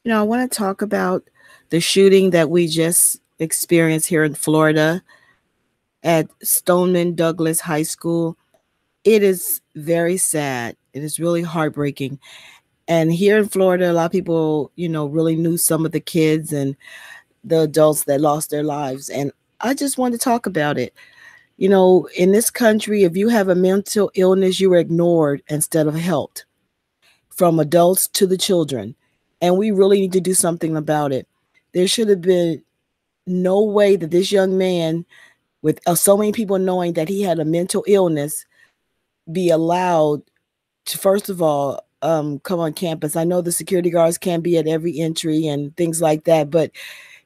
I want to talk about the shooting that we just experienced here in Florida at Stoneman Douglas High School. It is very sad. It is really heartbreaking. And here in Florida, a lot of people, really knew some of the kids and the adults that lost their lives. And I just want to talk about it. In this country, if you have a mental illness, you are ignored instead of helped, from adults to the children. And we really need to do something about it. There should have been no way that this young man, with so many people knowing that he had a mental illness, be allowed to, first of all, come on campus. I know the security guards can't be at every entry and things like that, but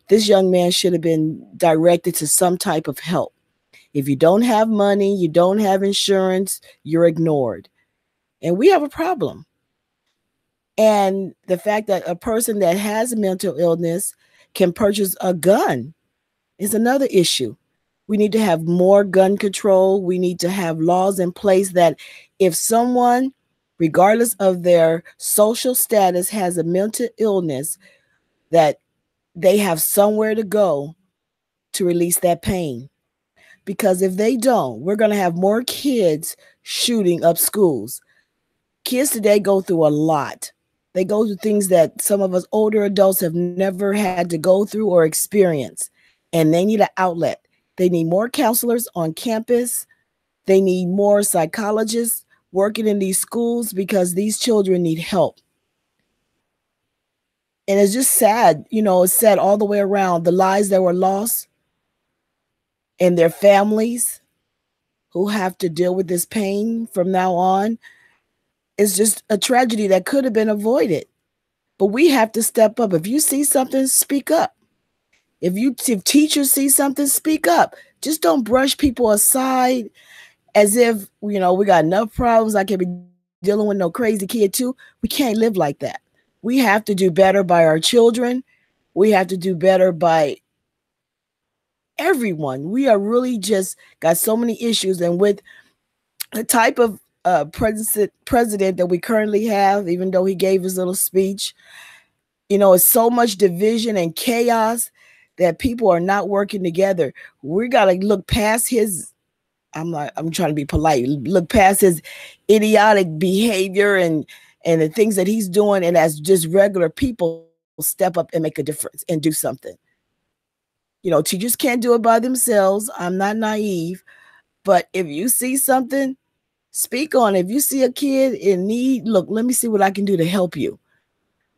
this young man should have been directed to some type of help. If you don't have money, you don't have insurance, you're ignored. And we have a problem. And the fact that a person that has a mental illness can purchase a gun is another issue. We need to have more gun control. We need to have laws in place that if someone, regardless of their social status, has a mental illness, that they have somewhere to go to release that pain. Because if they don't, we're going to have more kids shooting up schools. Kids today go through a lot. They go through things that some of us older adults have never had to go through or experience, and they need an outlet. They need more counselors on campus. They need more psychologists working in these schools because these children need help. And it's just sad, it's sad all the way around. The lives that were lost and their families who have to deal with this pain from now on. It's just a tragedy that could have been avoided. But we have to step up. If you see something, speak up. If teachers see something, speak up. Just don't brush people aside as if, we got enough problems. I can't be dealing with no crazy kid too. We can't live like that. We have to do better by our children. We have to do better by everyone. We are really just got so many issues. And with the type of president that we currently have, even though he gave his little speech, it's so much division and chaos that people are not working together. We got to look past his, I'm trying to be polite, look past his idiotic behavior and the things that he's doing. And as just regular people, step up and make a difference and do something. Teachers can't do it by themselves. I'm not naive, but if you see something, speak on it. If you see a kid in need, look, let me see what I can do to help you.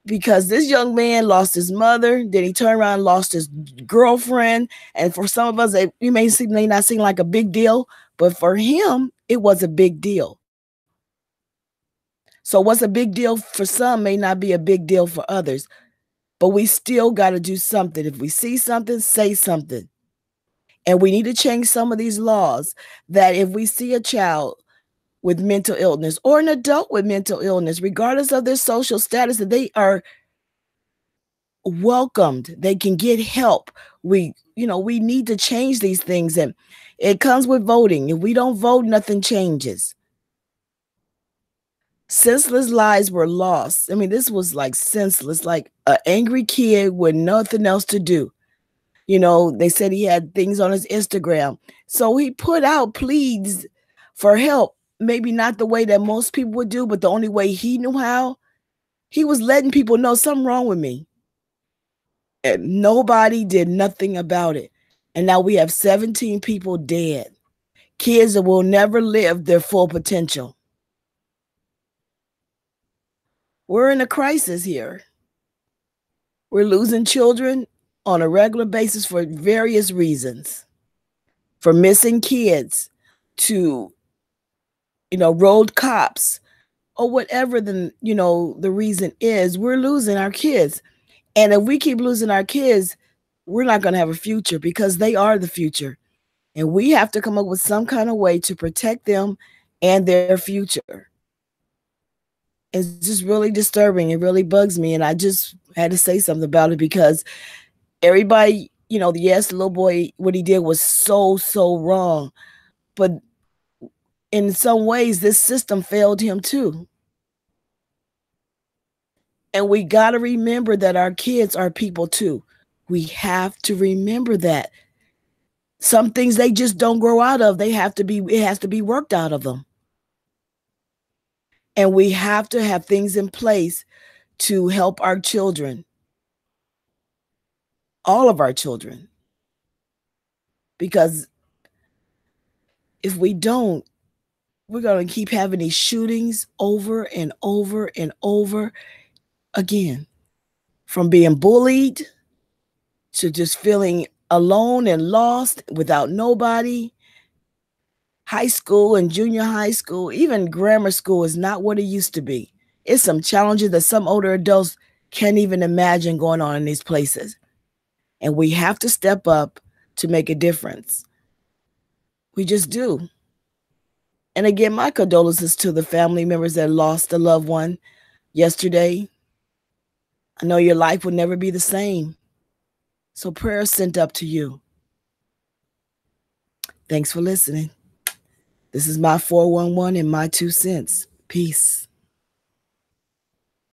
Because this young man lost his mother, then he turned around and lost his girlfriend. And for some of us, it may not seem like a big deal, but for him, it was a big deal. So what's a big deal for some may not be a big deal for others, but we still got to do something. If we see something, say something. And we need to change some of these laws that if we see a child with mental illness or an adult with mental illness, regardless of their social status, that they are welcomed, they can get help. We need to change these things, and it comes with voting. If we don't vote, nothing changes. Senseless lives were lost. I mean, this was like senseless, like an angry kid with nothing else to do. They said he had things on his Instagram. So he put out pleas for help. Maybe not the way that most people would do, but the only way he knew how. He was letting people know something wrong with me. And nobody did nothing about it. And now we have 17 people dead. Kids that will never live their full potential. We're in a crisis here. We're losing children on a regular basis for various reasons. From missing kids to, road cops or whatever the reason is, we're losing our kids. And if we keep losing our kids, we're not going to have a future because they are the future. And we have to come up with some kind of way to protect them and their future. It's just really disturbing. It really bugs me. And I just had to say something about it because everybody, yes, the little boy, what he did was so, so wrong. But in some ways, this system failed him too. And we got to remember that our kids are people too. We have to remember that. Some things they just don't grow out of. It has to be worked out of them. And we have to have things in place to help our children, all of our children. Because if we don't, we're going to keep having these shootings over and over and over again. From being bullied to just feeling alone and lost without nobody. High school and junior high school, even grammar school is not what it used to be. It's some challenges that some older adults can't even imagine going on in these places. And we have to step up to make a difference. We just do. And again, my condolences to the family members that lost a loved one yesterday. I know your life will never be the same. So prayers sent up to you. Thanks for listening. This is my 411 and my 2 cents. Peace.